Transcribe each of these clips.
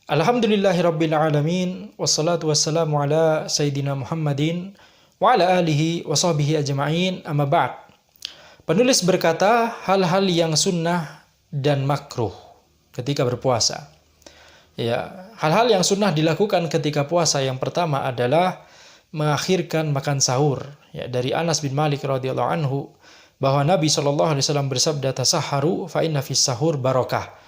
Alhamdulillahirabbil alamin wassalatu wassalamu ala sayyidina Muhammadin wa ala alihi wa sahbihi ajma'in amma ba'd. Penulis berkata hal-hal yang sunnah dan makruh ketika berpuasa. Ya, hal-hal yang sunnah dilakukan ketika puasa yang pertama adalah mengakhirkan makan sahur. Ya, dari Anas bin Malik radhiyallahu anhu bahwa Nabi SAW bersabda tasaharu fa inna fis sahur barakah.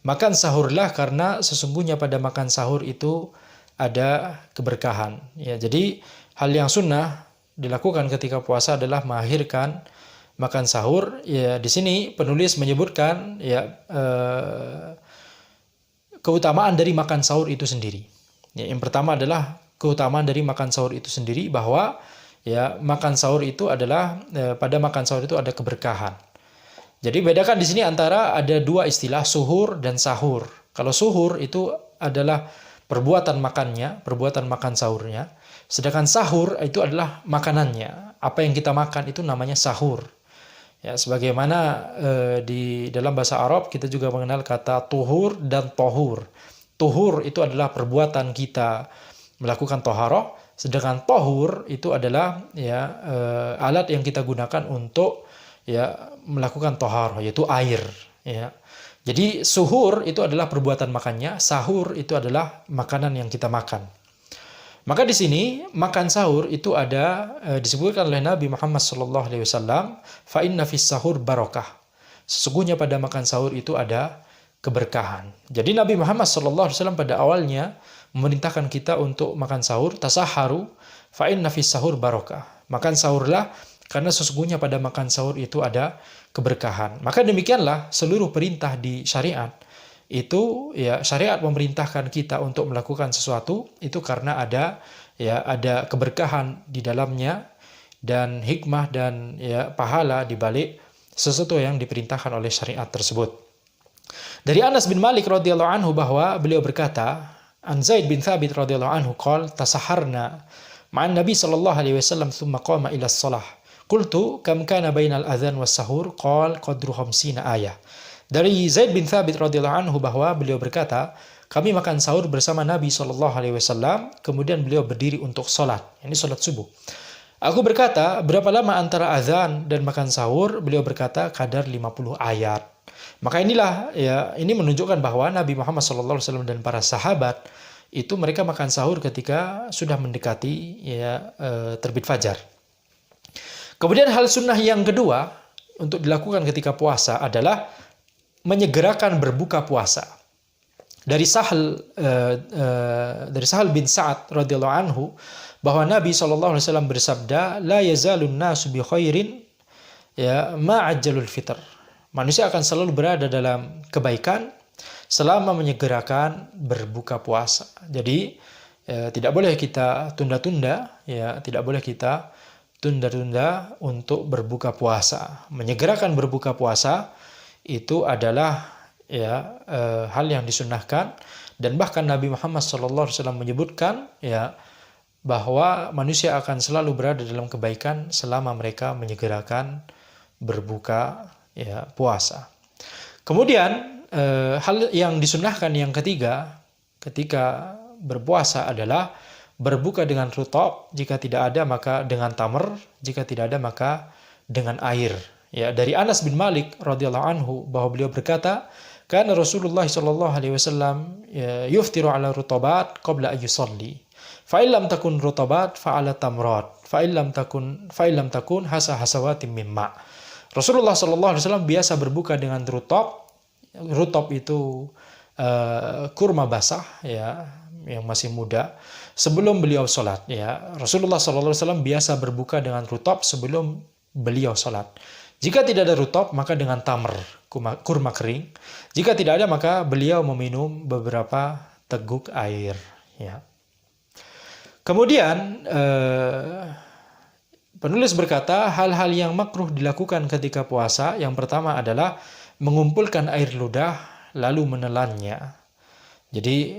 Makan sahurlah karena sesungguhnya pada makan sahur itu ada keberkahan. Ya, jadi hal yang sunnah dilakukan ketika puasa adalah mengakhirkan makan sahur. Ya, di sini penulis menyebutkan keutamaan dari makan sahur itu sendiri. Ya, yang pertama adalah keutamaan dari makan sahur itu sendiri bahwa ya makan sahur itu adalah pada makan sahur itu ada keberkahan. Jadi bedakan di sini antara ada dua istilah suhur dan sahur. Kalau suhur itu adalah perbuatan makannya, perbuatan makan sahurnya. Sedangkan sahur itu adalah makanannya. Apa yang kita makan itu namanya sahur. Ya, sebagaimana di dalam bahasa Arab kita juga mengenal kata tuhur dan tohur. Tuhur itu adalah perbuatan kita melakukan toharoh, sedangkan tohur itu adalah alat yang kita gunakan untuk melakukan toharoh, yaitu air. Ya. Jadi suhur itu adalah perbuatan makannya, sahur itu adalah makanan yang kita makan. Maka di sini makan sahur itu ada disebutkan oleh Nabi Muhammad SAW, fa inna fis sahur barakah. Sesungguhnya pada makan sahur itu ada keberkahan. Jadi Nabi Muhammad SAW pada awalnya memerintahkan kita untuk makan sahur, tasaharu fa inna fis sahur barakah. Makan sahurlah karena sesungguhnya pada makan sahur itu ada keberkahan. Maka demikianlah seluruh perintah di syariat itu syariat memerintahkan kita untuk melakukan sesuatu itu karena ada keberkahan di dalamnya dan hikmah dan pahala di balik sesuatu yang diperintahkan oleh syariat tersebut. Dari Anas bin Malik radhiyallahu anhu bahwa beliau berkata, an Zaid bin Thabit radhiyallahu anhu qala tasaharna ma'an Nabi sallallahu alaihi wasallam thumma qama ila shalah. Qultu kam kana bainal adzan was sahur qal qadru 50 ayah. Dari Zaid bin Thabit radhiyallahu anhu bahwa beliau berkata, kami makan sahur bersama Nabi SAW, kemudian beliau berdiri untuk sholat. Ini sholat subuh. Aku berkata, berapa lama antara azan dan makan sahur? Beliau berkata, kadar 50 ayat. Maka inilah, ini menunjukkan bahwa Nabi Muhammad SAW dan para sahabat, itu mereka makan sahur ketika sudah mendekati terbit fajar. Kemudian hal sunnah yang kedua untuk dilakukan ketika puasa adalah menyegerakan berbuka puasa. Dari Sahal bin Sa'ad radhiyallahu anhu bahwa Nabi SAW bersabda, la yazalun nasu bi khairin ma'ajjalul fitr. Manusia akan selalu berada dalam kebaikan selama menyegerakan berbuka puasa. Jadi tidak boleh kita tunda-tunda, tidak boleh kita tunda-tunda untuk berbuka puasa. Menyegerakan berbuka puasa itu adalah hal yang disunnahkan, dan bahkan Nabi Muhammad SAW menyebutkan bahwa manusia akan selalu berada dalam kebaikan selama mereka menyegerakan berbuka puasa. Kemudian hal yang disunnahkan yang ketiga ketika berpuasa adalah berbuka dengan rutab, jika tidak ada maka dengan tamr, jika tidak ada maka dengan air. Ya, dari Anas bin Malik radhiyallahu anhu bahwa beliau berkata, kana Rasulullah sallallahu alaihi wasallam yuftiru ala rutabat qabla an yusalli. Fa illam takun rutabat fa ala tamrat. Fa illam takun hasawatin mimma. Rasulullah sallallahu alaihi wasallam biasa berbuka dengan rutab. Rutab itu kurma basah yang masih muda sebelum beliau sholat. Rasulullah SAW biasa berbuka dengan rutab sebelum beliau sholat. Jika tidak ada rutab maka dengan tamr, kurma kering. Jika tidak ada maka beliau meminum beberapa teguk air. Kemudian penulis berkata hal-hal yang makruh dilakukan ketika puasa. Yang pertama adalah mengumpulkan air ludah lalu menelannya. Jadi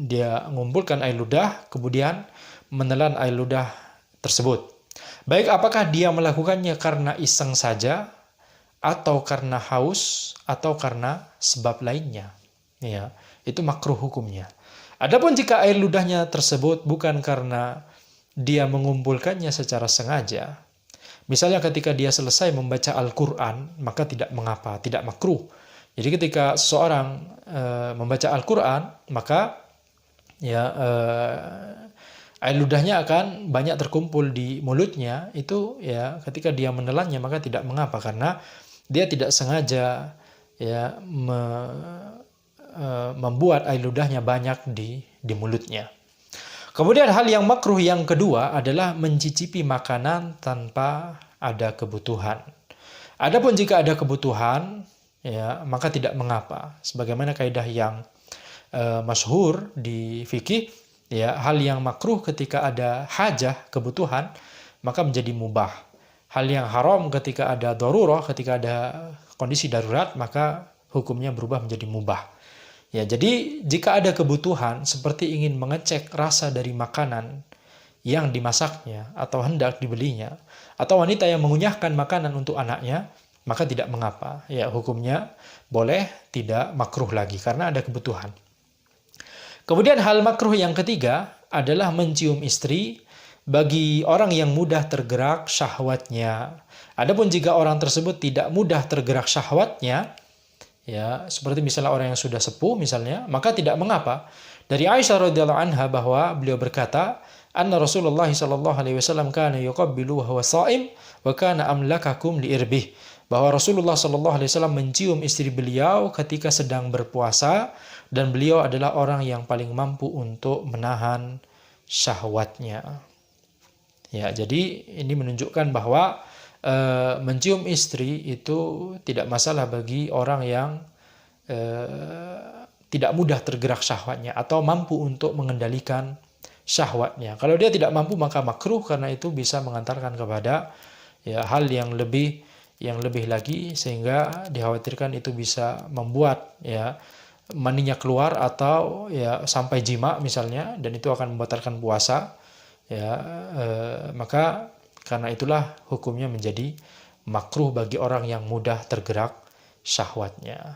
dia mengumpulkan air ludah kemudian menelan air ludah tersebut. Baik apakah dia melakukannya karena iseng saja atau karena haus atau karena sebab lainnya. itu makruh hukumnya. Adapun jika air ludahnya tersebut bukan karena dia mengumpulkannya secara sengaja, misalnya ketika dia selesai membaca Al-Quran, maka tidak mengapa, tidak makruh. Jadi ketika seseorang membaca Al-Quran, maka ya air ludahnya akan banyak terkumpul di mulutnya, itu ya ketika dia menelannya maka tidak mengapa, karena dia tidak sengaja ya membuat air ludahnya banyak di mulutnya. Kemudian hal yang makruh yang kedua adalah mencicipi makanan tanpa ada kebutuhan. Adapun jika ada kebutuhan, ya maka tidak mengapa. Sebagaimana kaidah yang masyhur di fikih, ya hal yang makruh ketika ada hajah, kebutuhan, maka menjadi mubah. Hal yang haram ketika ada darurah, ketika ada kondisi darurat, maka hukumnya berubah menjadi mubah. Ya, jadi jika ada kebutuhan seperti ingin mengecek rasa dari makanan yang dimasaknya atau hendak dibelinya, atau wanita yang mengunyahkan makanan untuk anaknya, maka tidak mengapa. Ya, hukumnya boleh, tidak makruh lagi karena ada kebutuhan. Kemudian hal makruh yang ketiga adalah mencium istri bagi orang yang mudah tergerak syahwatnya. Adapun jika orang tersebut tidak mudah tergerak syahwatnya, ya seperti misalnya orang yang sudah sepuh misalnya, maka tidak mengapa. Dari Aisyah radhiyallahu anha bahwa beliau berkata, anna Rasulullah sallallahu alaihi wasallam kana yuqabbilu wa huwa sha'im wa kana amlakakum liirbih, bahwa Rasulullah sallallahu alaihi wasallam mencium istri beliau ketika sedang berpuasa, dan beliau adalah orang yang paling mampu untuk menahan syahwatnya. Ya, jadi ini menunjukkan bahwa mencium istri itu tidak masalah bagi orang yang tidak mudah tergerak syahwatnya atau mampu untuk mengendalikan syahwatnya. Kalau dia tidak mampu maka makruh, karena itu bisa mengantarkan kepada ya hal yang lebih lagi, sehingga dikhawatirkan itu bisa membuat ya maninya keluar atau ya sampai jima misalnya, dan itu akan membatalkan puasa. Ya, maka karena itulah hukumnya menjadi makruh bagi orang yang mudah tergerak syahwatnya.